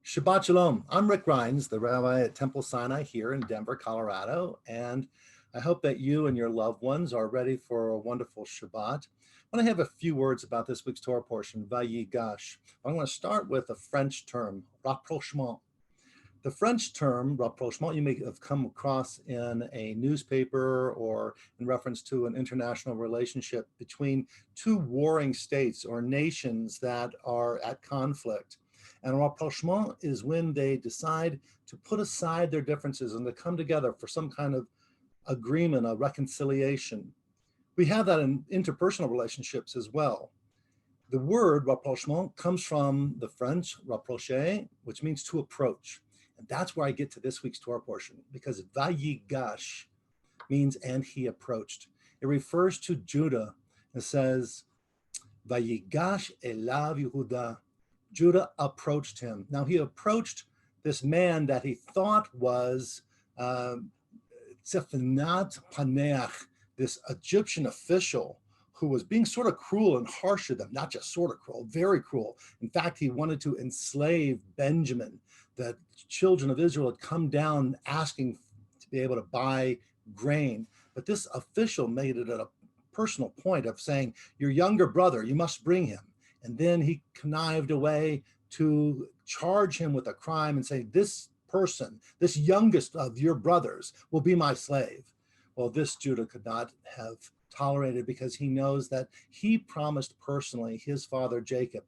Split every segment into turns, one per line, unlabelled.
Shabbat Shalom. I'm Rick Rheins, the rabbi at Temple Sinai here in Denver, Colorado, and I hope that you and your loved ones are ready for a wonderful Shabbat. I want to have a few words about this week's Torah portion, Vayigash. I want to start with a French term, rapprochement. The French term, rapprochement, you may have come across in a newspaper or in reference to an international relationship between two warring states or nations that are at conflict. And rapprochement is when they decide to put aside their differences and to come together for some kind of agreement, a reconciliation. We have that in interpersonal relationships as well. The word rapprochement comes from the French rapprocher, which means to approach. And that's where I get to this week's Torah portion, because Vayigash means and he approached. It refers to Judah. It says, Vayigash elav Yehuda. Judah approached him. Now he approached this man that he thought was Tzefanat Paneach, this Egyptian official who was being sort of cruel and harsh to them, not just sort of cruel, very cruel. In fact, he wanted to enslave Benjamin. The children of Israel had come down asking to be able to buy grain. But this official made it a personal point of saying, your younger brother, you must bring him. And then he connived away to charge him with a crime and say, this person, this youngest of your brothers will be my slave. Well, this Judah could not have tolerated, because he knows that he promised personally his father Jacob,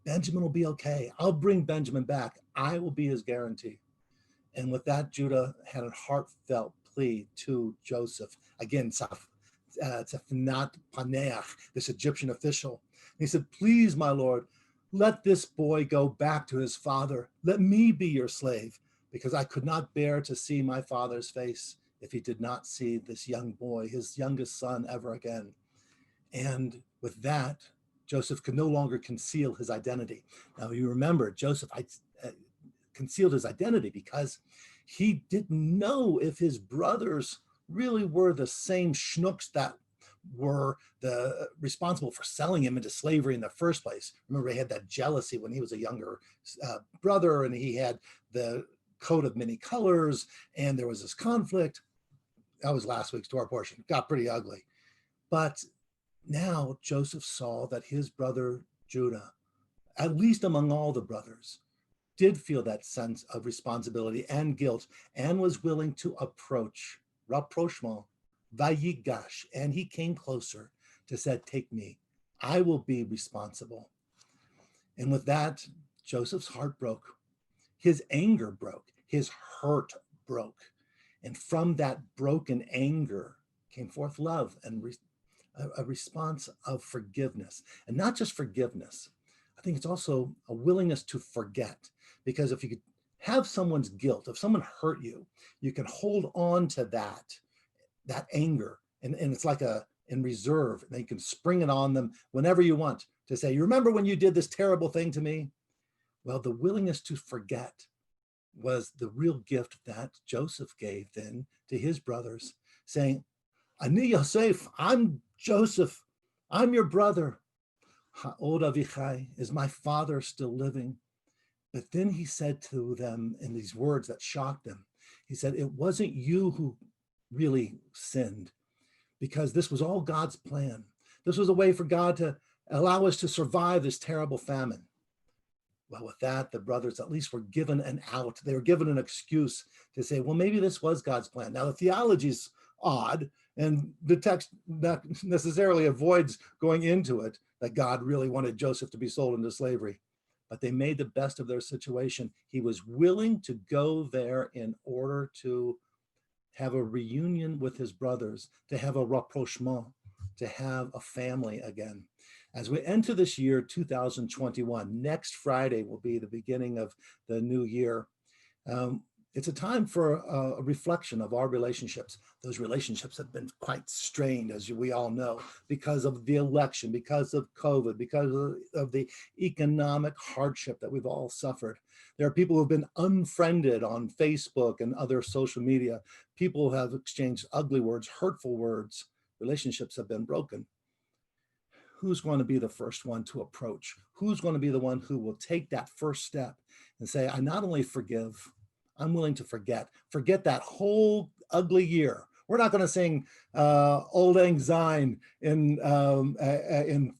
Benjamin will be okay. I'll bring Benjamin back. I will be his guarantee. And with that, Judah had a heartfelt plea to Joseph. Again, Tzefanat Paneach, this Egyptian official. And he said, please, my Lord, let this boy go back to his father. Let me be your slave, because I could not bear to see my father's face if he did not see this young boy, his youngest son, ever again. And with that, Joseph could no longer conceal his identity. Now, you remember, Joseph concealed his identity because he didn't know if his brothers really were the same schnooks that were responsible for selling him into slavery in the first place. Remember, he had that jealousy when he was a younger brother, and he had the coat of many colors, and there was this conflict. That was last week's Torah portion. It got pretty ugly. But now Joseph saw that his brother Judah, at least among all the brothers, did feel that sense of responsibility and guilt, and was willing to approach, rapprochement, Vayigash, and he came closer to say, take me, I will be responsible. And with that, Joseph's heart broke, his anger broke, his hurt broke. And from that broken anger came forth love and a response of forgiveness. And not just forgiveness, I think it's also a willingness to forget. Because if you could have someone's guilt, if someone hurt you, you can hold on to that anger. And it's like in reserve, and you can spring it on them whenever you want to say, you remember when you did this terrible thing to me? Well, the willingness to forget was the real gift that Joseph gave then to his brothers, saying, Ani Yosef, I'm Joseph, I'm your brother. Ha'od Avichai, is my father still living? But then he said to them in these words that shocked them, he said, it wasn't you who really sinned, because this was all God's plan. This was a way for God to allow us to survive this terrible famine. Well, with that, the brothers at least were given an out. They were given an excuse to say, well, maybe this was God's plan. Now, the theology's odd, and the text not necessarily avoids going into it, that God really wanted Joseph to be sold into slavery. But they made the best of their situation. He was willing to go there in order to have a reunion with his brothers, to have a rapprochement, to have a family again. As we enter this year, 2021, next Friday will be the beginning of the new year. It's a time for a reflection of our relationships. Those relationships have been quite strained, as we all know, because of the election, because of COVID, because of the economic hardship that we've all suffered. There are people who have been unfriended on Facebook and other social media. People have exchanged ugly words, hurtful words. Relationships have been broken. who's going to be the first one to approach? Who's going to be the one who will take that first step and say, I not only forgive, I'm willing to forget that whole ugly year. We're not going to sing Old Lang Syne in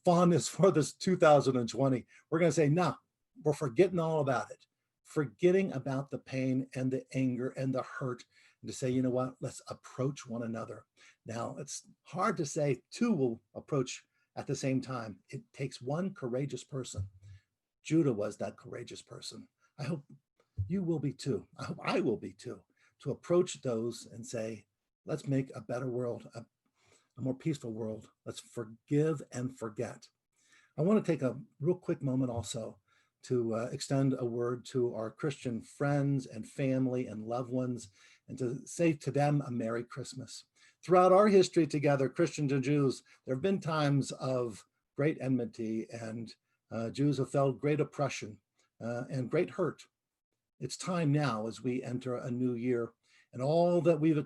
fondness for this 2020. We're going to say, no, we're forgetting all about it. Forgetting about the pain and the anger and the hurt, and to say, you know what, let's approach one another. Now, it's hard to say two will approach at the same time. It takes one courageous person. Judah was that courageous person. I hope you will be too. I hope I will be too, to approach those and say, let's make a better world, a more peaceful world. Let's forgive and forget. I want to take a real quick moment also to extend a word to our Christian friends and family and loved ones, and to say to them a Merry Christmas. Throughout our history together, Christians and Jews, there have been times of great enmity, and Jews have felt great oppression and great hurt. It's time now, as we enter a new year and all that we've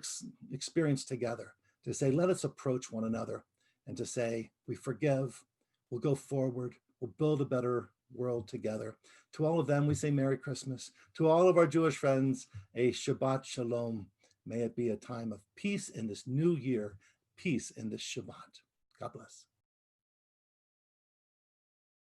experienced together, to say, let us approach one another and to say, we forgive, we'll go forward, we'll build a better world together. To all of them, we say Merry Christmas. To all of our Jewish friends, a Shabbat Shalom. May it be a time of peace in this new year, peace in this Shabbat. God bless.